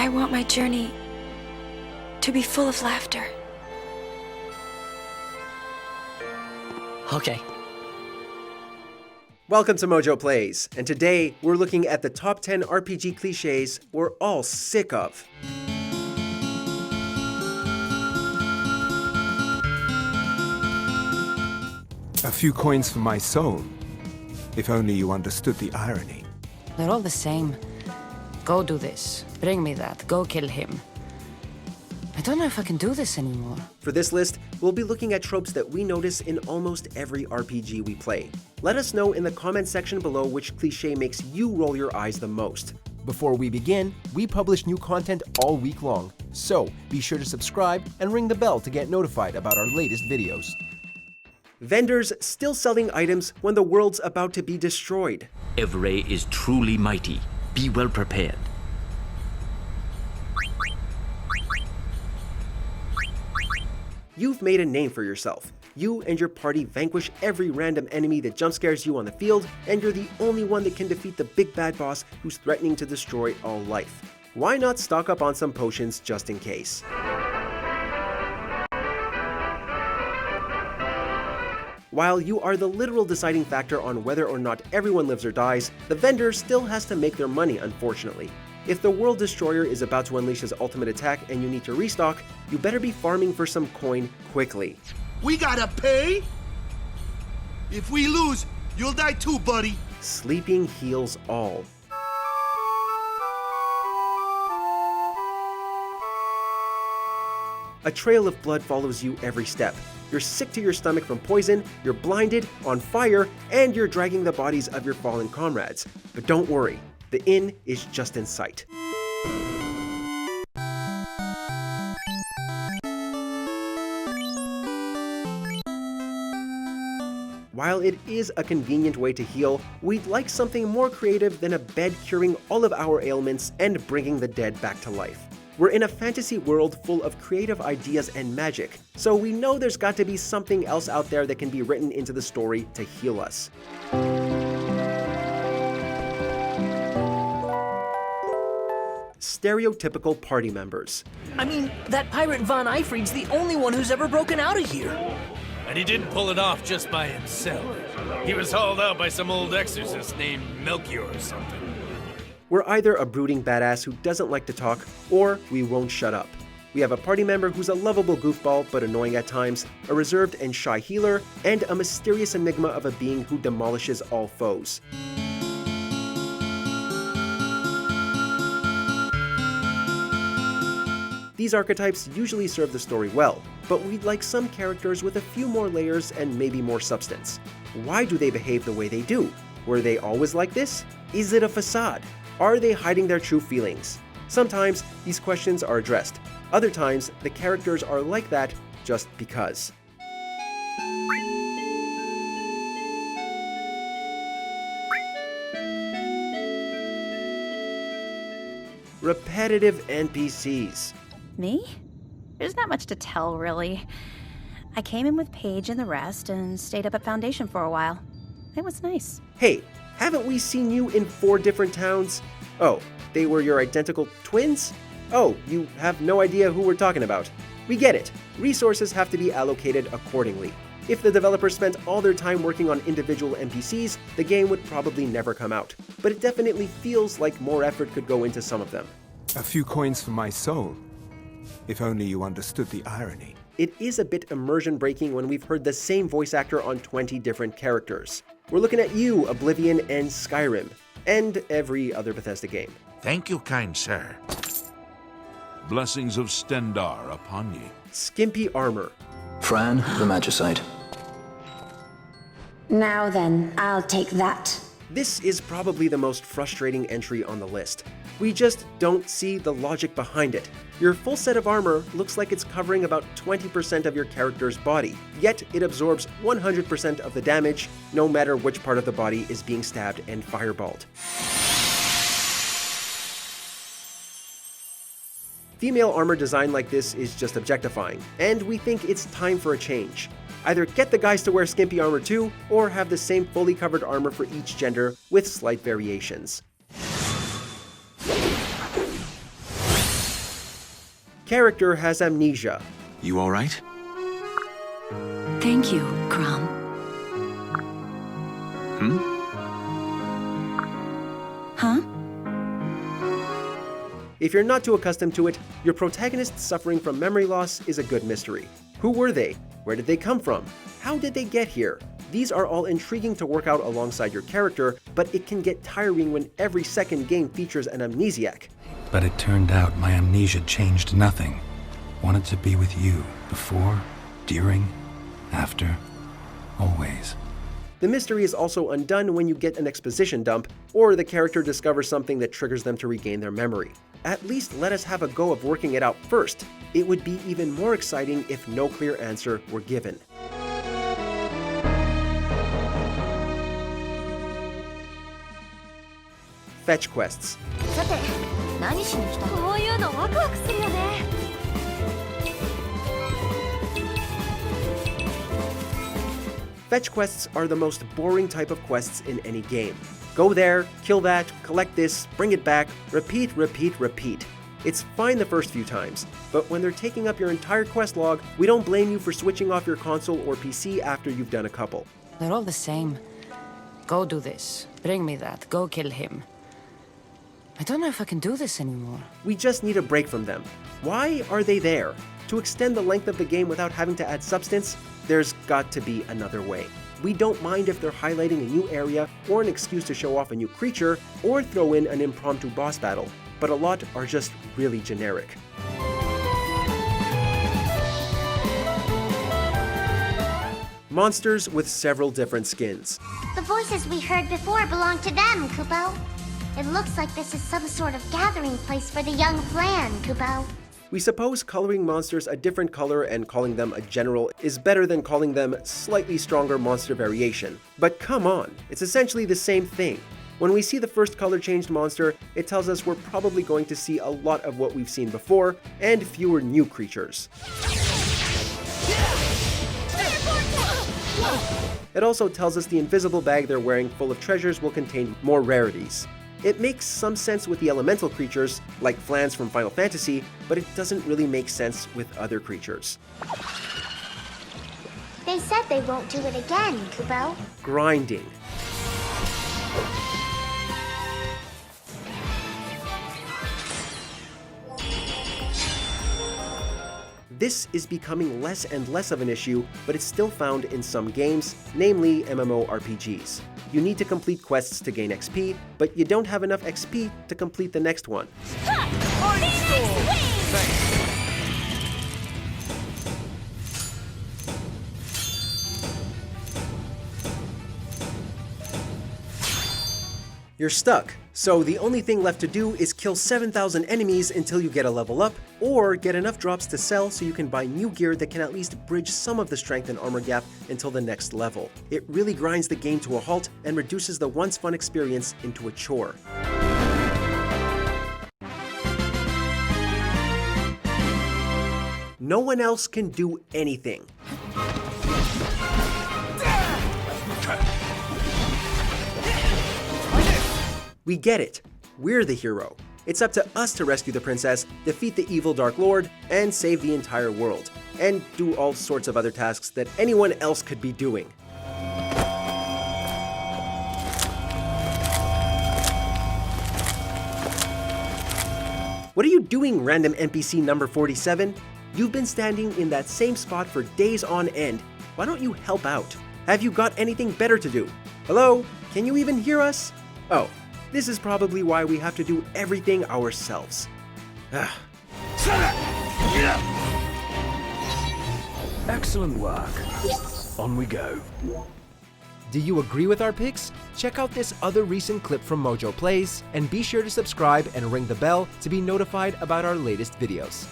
I want my journey to be full of laughter. Okay. Welcome to MojoPlays, and today we're looking at the top 10 RPG cliches we're all sick of. A few coins for my soul. If only you understood the irony. They're all the same. Go do this. Bring me that. Go kill him. I don't know if I can do this anymore. For this list, we'll be looking at tropes that we notice in almost every RPG we play. Let us know in the comment section below which cliche makes you roll your eyes the most. Before we begin, we publish new content all week long, so be sure to subscribe and ring the bell to get notified about our latest videos. Vendors still selling items when the world's about to be destroyed. Evray is truly mighty. Be well prepared. You've made a name for yourself. You and your party vanquish every random enemy that jump scares you on the field, and you're the only one that can defeat the big bad boss who's threatening to destroy all life. Why not stock up on some potions just in case? While you are the literal deciding factor on whether or not everyone lives or dies, the vendor still has to make their money, unfortunately. If the World Destroyer is about to unleash his ultimate attack and you need to restock, you better be farming for some coin quickly. We gotta pay? If we lose, you'll die too, buddy. Sleeping heals all. A trail of blood follows you every step. You're sick to your stomach from poison, you're blinded, on fire, and you're dragging the bodies of your fallen comrades. But don't worry, the inn is just in sight. While it is a convenient way to heal, we'd like something more creative than a bed curing all of our ailments and bringing the dead back to life. We're in a fantasy world full of creative ideas and magic, so we know there's got to be something else out there that can be written into the story to heal us. Stereotypical Party Members. I mean, that pirate Von Eifried's the only one who's ever broken out of here. And he didn't pull it off just by himself. He was hauled out by some old exorcist named Melchior or something. We're either a brooding badass who doesn't like to talk, or we won't shut up. We have a party member who's a lovable goofball but annoying at times, a reserved and shy healer, and a mysterious enigma of a being who demolishes all foes. These archetypes usually serve the story well, but we'd like some characters with a few more layers and maybe more substance. Why do they behave the way they do? Were they always like this? Is it a facade? Are they hiding their true feelings? Sometimes these questions are addressed. Other times, the characters are like that just because. Repetitive NPCs. Me? There's not much to tell, really. I came in with Paige and the rest and stayed up at Foundation for a while. It was nice. Hey, haven't we seen you in 4 different towns? Oh, they were your identical twins? Oh, you have no idea who we're talking about. We get it. Resources have to be allocated accordingly. If the developers spent all their time working on individual NPCs, the game would probably never come out. But it definitely feels like more effort could go into some of them. A few coins for my soul. If only you understood the irony. It is a bit immersion breaking when we've heard the same voice actor on 20 different characters. We're looking at you, Oblivion and Skyrim, and every other Bethesda game. Thank you, kind sir. Blessings of Stendar upon ye. Skimpy Armor. Fran, the Magicite. Now then, I'll take that. This is probably the most frustrating entry on the list. We just don't see the logic behind it. Your full set of armor looks like it's covering about 20% of your character's body, yet it absorbs 100% of the damage, no matter which part of the body is being stabbed and fireballed. Female armor design like this is just objectifying, and we think it's time for a change. Either get the guys to wear skimpy armor too, or have the same fully covered armor for each gender with slight variations. Character has amnesia. You alright? Thank you, Crom. Huh? If you're not too accustomed to it, your protagonist suffering from memory loss is a good mystery. Who were they? Where did they come from? How did they get here? These are all intriguing to work out alongside your character, but it can get tiring when every second game features an amnesiac. But it turned out my amnesia changed nothing. Wanted to be with you, before, during, after, always. The mystery is also undone when you get an exposition dump, or the character discovers something that triggers them to regain their memory. At least let us have a go of working it out first. It would be even more exciting if no clear answer were given. Fetch quests. Fetch quests are the most boring type of quests in any game. Go there, kill that, collect this, bring it back, repeat, repeat, repeat. It's fine the first few times, but when they're taking up your entire quest log, we don't blame you for switching off your console or PC after you've done a couple. They're all the same. Go do this. Bring me that. Go kill him. I don't know if I can do this anymore. We just need a break from them. Why are they there? To extend the length of the game without having to add substance? There's got to be another way. We don't mind if they're highlighting a new area or an excuse to show off a new creature or throw in an impromptu boss battle, but a lot are just really generic. Monsters with several different skins. The voices we heard before belong to them, Kubo. It looks like this is some sort of gathering place for the young clan, Kubo. We suppose coloring monsters a different color and calling them a general is better than calling them slightly stronger monster variation. But come on, it's essentially the same thing. When we see the first color changed monster, it tells us we're probably going to see a lot of what we've seen before, and fewer new creatures. It also tells us the invisible bag they're wearing full of treasures will contain more rarities. It makes some sense with the elemental creatures, like Flans from Final Fantasy, but it doesn't really make sense with other creatures. They said they won't do it again, Kubo. Grinding. This is becoming less and less of an issue, but it's still found in some games, namely MMORPGs. You need to complete quests to gain XP, but you don't have enough XP to complete the next one. You're stuck, so the only thing left to do is kill 7,000 enemies until you get a level up, or get enough drops to sell so you can buy new gear that can at least bridge some of the strength and armor gap until the next level. It really grinds the game to a halt and reduces the once fun experience into a chore. No one else can do anything. We get it. We're the hero. It's up to us to rescue the princess, defeat the evil Dark Lord, and save the entire world. And do all sorts of other tasks that anyone else could be doing. What are you doing, random NPC number 47? You've been standing in that same spot for days on end. Why don't you help out? Have you got anything better to do? Hello? Can you even hear us? Oh. This is probably why we have to do everything ourselves. Excellent work. On we go. Do you agree with our picks? Check out this other recent clip from MojoPlays, and be sure to subscribe and ring the bell to be notified about our latest videos.